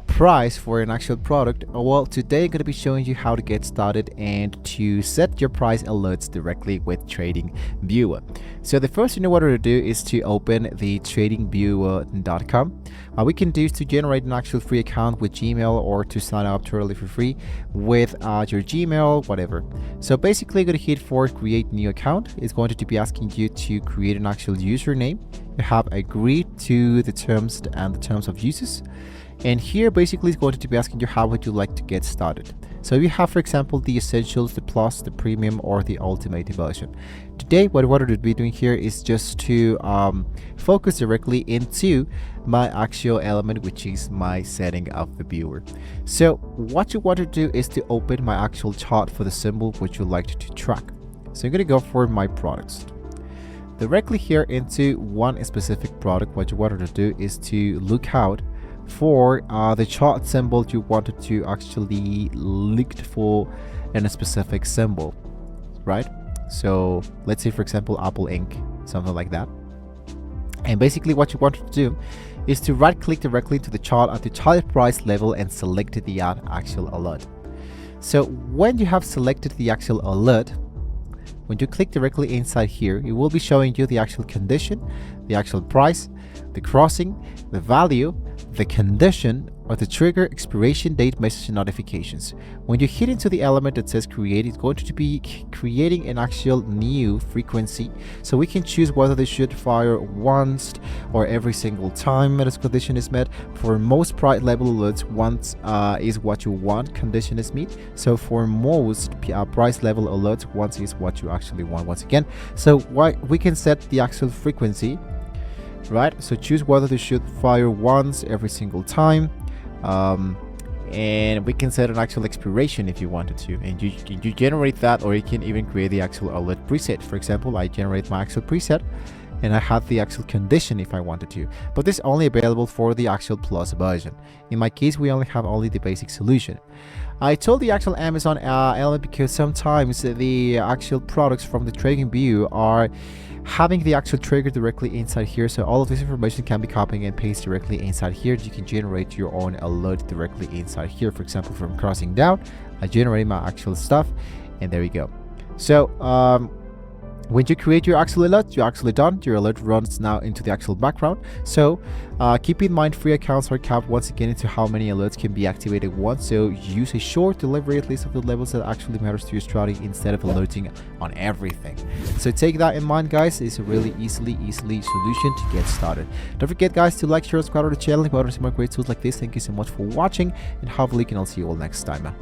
price for an actual product, well, today I'm going to be showing you how to get started and to set your price alerts directly with TradingView. So the first thing you want to do is to open the TradingView.com. What we can do is to generate an actual free account with Gmail or to sign up totally for free with your Gmail, whatever. So basically, you're going to hit for create new account. It's going to be asking you to create an actual username. You have agreed to the terms and the terms of uses. And here basically it's going to be asking you how would you like to get started. So you have, for example, the essentials, the plus, the premium, or the ultimate version. Today what we're going to be doing here is just to focus directly into my actual element, which is my setting of the viewer. So what you want to do is to open my actual chart for the symbol which you like to track. So I'm going to go for my products. Directly here into one specific product, what you wanted to do is to look out for the chart symbol you wanted to actually look for in a specific symbol, right? So let's say, for example, Apple Inc., something like that. And basically what you wanted to do is to right click directly to the chart at the target price level and select the actual alert. So when you have selected the actual alert, when you click directly inside here, it will be showing you the actual condition, the actual price, the crossing, the value, the condition, or the trigger, expiration date, message notifications. When you hit into the element that says create, it's going to be creating an actual new frequency. So we can choose whether they should fire once or every single time this condition is met. For most price level alerts, once is what you want, condition is met. So for most price level alerts, once is what you actually want once again. So we can set the actual frequency, right? So choose whether they should fire once every single time, and we can set an actual expiration if you wanted to, and you generate that, or you can even create the actual alert preset. For example, I generate my actual preset and I have the actual condition if I wanted to, but this is only available for the actual plus version. In my case, we only have only the basic solution. I told the actual Amazon element because sometimes the actual products from the TradingView are having the actual trigger directly inside here, so all of this information can be copied and pasted directly inside here. You can generate your own alert directly inside here. For example, from crossing down, I generate my actual stuff, and there you go. So when you create your actual alert, you're actually done. Your alert runs now into the actual background. So keep in mind, free accounts are capped once again into how many alerts can be activated once. So use a short deliberate list of the levels that actually matters to your strategy instead of alerting on everything. So take that in mind, guys. It's a really easy solution to get started. Don't forget, guys, to like, share, subscribe to the channel if you want to see more great tools like this. Thank you so much for watching, and hopefully I'll see you all next time.